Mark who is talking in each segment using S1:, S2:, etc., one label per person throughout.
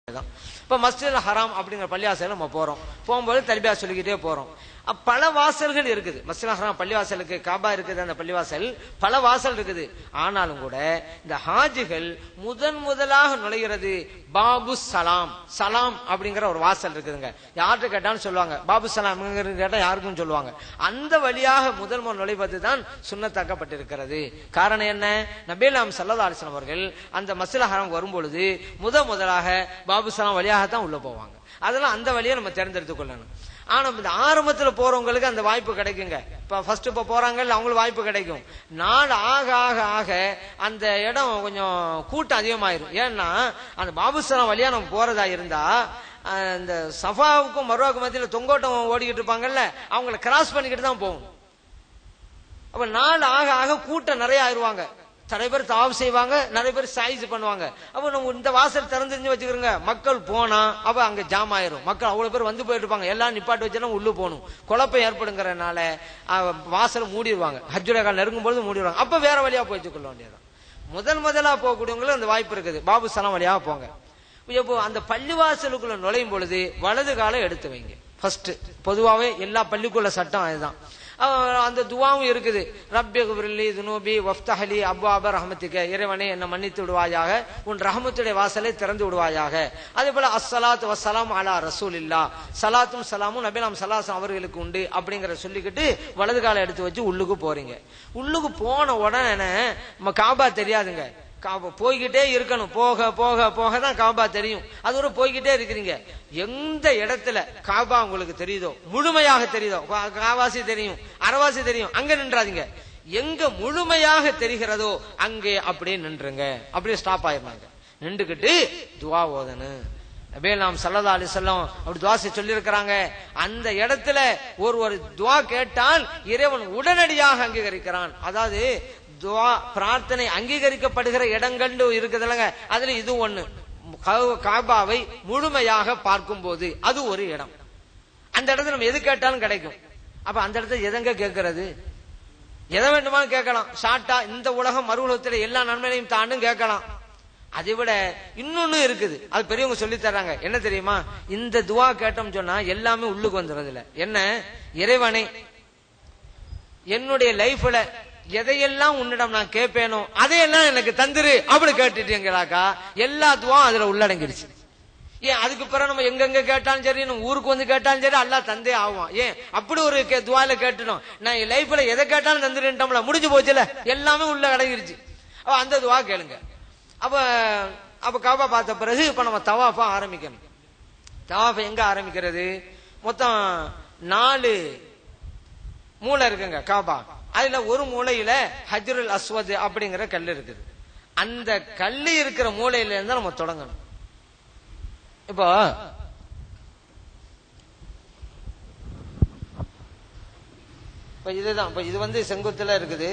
S1: இப்ப மஸ்ஜிதுல் ஹராம் அப்படிங்கிற பள்ளிவாசல் நம்ம போறோம். போகும்போது தல்பியா சொல்லிக்கிட்டே போறோம். பல வாசல்கள் இருக்குது. மஸ்ஜிதுல் ஹராம் பள்ளிவாசலுக்கு காபா இருக்குது, அந்த பள்ளிவாசல் பல வாசல் இருக்குது. ஆனாலும் கூட இந்த ஹாஜிகள் முதலாக நுழைகிறது பாபு சலாம், சலாம் அப்படிங்கிற ஒரு வாசல் இருக்குதுங்க. யார்கிட்ட கேட்டாலும் சொல்லுவாங்க பாபு சலாம் கேட்டா யாருக்கும் சொல்லுவாங்க. அந்த வழியாக முதல் நுழைவது தான் சுன்னத்தாக்கப்பட்டிருக்கிறது. காரணம் என்ன? நபிலாம் ஸல்லல்லாஹு அலைஹி வஸல்லம் அவர்கள் அந்த மஸ்ஜிதுல் ஹராம் வரும்பொழுது முதலாக பாபு சலாம் வழியாகத்தான் உள்ள போவாங்க. அதெல்லாம் அந்த வழியை நம்ம தேர்ந்தெடுத்துக் கொள்ளணும். ஆனா இந்த ஆரம்பத்துல போறவங்களுக்கு அந்த வாய்ப்பு கிடைக்குங்க. இப்ப ஃபர்ஸ்ட் இப்ப போறாங்கல்ல, அவங்களுக்கு வாய்ப்பு கிடைக்கும். நாள் ஆக ஆக ஆக அந்த இடம் கொஞ்சம் கூட்டம் அதிகமாயிரும். ஏன்னா அந்த பாபுசலாம் வழியா நம்ம போறதா இருந்தா இந்த சஃபாவுக்கும் மர்வாவுக்கும் மத்தியில தொங்கோட்டம் ஓடிக்கிட்டு இருப்பாங்கல்ல, அவங்களை கிராஸ் பண்ணிக்கிட்டு தான் போகும். அப்ப நாள் ஆக ஆக கூட்டம் நிறைய ஆயிருவாங்க. நிறைய பேர் தவாப் செய்வாங்க, நிறைய பேர் சாய்ஸ் பண்ணுவாங்க. அப்ப நம்ம இந்த வாசல் திறந்துருந்து வச்சுக்கிறோங்க, மக்கள் போனா அப்ப அங்க ஜாம் ஆயிரும். மக்கள் அவ்வளவு பேர் வந்து போயிட்டு இருப்பாங்க. எல்லாம் நிப்பாட்டு வச்சா உள்ள போகணும், குழப்பம் ஏற்படுங்கிறதுனால வாசல் மூடிடுவாங்க. ஹஜ்ஜுடைய கால் நெருங்கும் பொழுது மூடிடுவாங்க. அப்ப வேற வழியா போயிட்டு கொள்ள வேண்டியதான். முதலா போகக்கூடியவங்களுக்கு அந்த வாய்ப்பு இருக்குது. பாபு சலாம் வழியாக போங்க. இப்போ அந்த பள்ளிவாசலுக்குள்ள நுழையும் பொழுது வலது காலை எடுத்து வைங்க. ஃபர்ஸ்ட் பொதுவாகவே எல்லா பள்ளிக்குள்ள சட்டம் அதுதான். அந்த துவாவும் இருக்குது. ரப்பி குஃபிர்லி துனூபி வஃப்தஹ்லி அப்வாப ரஹ்மத்திக, இறைவனே என்னை மன்னித்து விடுவாயாக, உன் ரஹமத்துடைய வாசலை திறந்து விடுவாயாக. அதே போல அஸ்ஸலாத்து வஸ்ஸலாம் அலா ரசூலில்லாஹ், சலாத்தும் சலாமும் நபிலாம் ஸல்லல்லாஹு அவர்களுக்கு உண்டு அப்படிங்கறத சொல்லிக்கிட்டு வலது காலை எடுத்து வச்சு உள்ளுக்கு போறீங்க. உள்ளுக்கு போன உடனே நம்ம காபா தெரியாதுங்க. போய்கிட்டே இருக்கணும். போக போக போக தான் காபா தெரியும். அது ஒரு போய்கிட்டே இருக்கிறீங்க. எந்த இடத்துல காபா உங்களுக்கு தெரியுதோ, முழுமையாக தெரியுதோ, காவாசி தெரியும், அரவாசி தெரியும், அங்க நின்றாதீங்க. எங்க முழுமையாக தெரிகிறதோ அங்கே அப்படியே நின்றுங்க. அப்படியே ஸ்டாப் ஆயிருந்தாங்க. நின்றுகிட்டு துவா ஓதனு. நபிலாம் ஸல்லல்லாஹு அலைஹி வஸல்லம் அப்படி துவா சொல்லி இருக்கிறாங்க. அந்த இடத்துல ஒரு துவா கேட்டால் இறைவன் உடனடியாக அங்கீகரிக்கிறான். அதாவது துவா பிரார்த்தனை அங்கீகரிக்கப்படுகிற இடங்கள் இருக்குதுல்லங்க, அதுல இது ஒண்ணு. காபாவை முழுமையாக பார்க்கும் போது அது ஒரு இடம். அந்த இடத்துல நம்ம எது கேட்டாலும் கிடைக்கும். அப்ப அந்த இடத்துல எதங்க கேட்கறது? எதை வேண்டுமானு கேட்கலாம். ஷார்ட்டா இந்த உலகம் மறு உலகத்துல எல்லா நன்மையையும் தாண்டும் கேட்கலாம். அதை விட இன்னொன்னு இருக்குது, அது பெரியவங்க சொல்லி தர்றாங்க. என்ன தெரியுமா? இந்த துவா கேட்டோம் சொன்னா எல்லாமே உள்ளுக்கு வந்துடுறது இல்ல. என்ன? இறைவனே என்னுடைய லைஃப்ல எதையெல்லாம் உன்னிடம் நான் கேட்பேனோ அதையெல்லாம் எனக்கு தந்துரு அப்படி கேட்டுட்டீங்களாக்கா எல்லா துவாவும் அதுல உள்ளடங்கிடுச்சு. ஏன் அதுக்கு பிறகு நம்ம எங்கெங்க கேட்டாலும் சரி, நம்ம ஊருக்கு வந்து கேட்டாலும் சரி, அல்லாஹ் தந்தே ஆகும். ஏன் அப்படி ஒரு துவால கேட்டுட்டோம். நான் என் லைஃப்ல எதை கேட்டாலும் தந்துருட்டோம்ல, முடிஞ்சு போச்சுல, எல்லாமே உள்ள அடங்கிருச்சு. அப்ப அந்த துவா கேளுங்க. அப்ப காபா பார்த்த பிறகு இப்ப நம்ம தவாஃபா ஆரம்பிக்கணும். தவாஃபா எங்க ஆரம்பிக்கிறது? மொத்தம் 4 மூலை இருக்குங்க காபா. அதுல ஒரு மூலையில ஹஜ்ருல் அஸ்வத் அப்படிங்கிற கல் இருக்குது. அந்த கல்லு இருக்கிற மூலையில இருந்தா நம்ம தொடங்கணும். இப்போ இதுதான். இப்ப இது வந்து செங்குத்துல இருக்குது.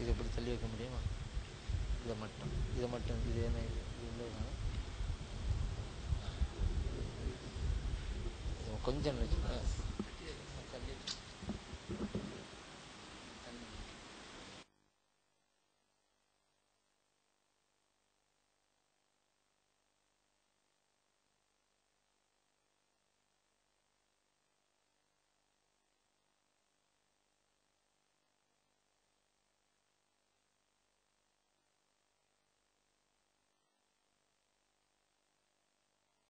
S1: இது எப்படி தள்ளி வைக்க முடியுமா? இதை மட்டும் இது என்ன கொஞ்சம்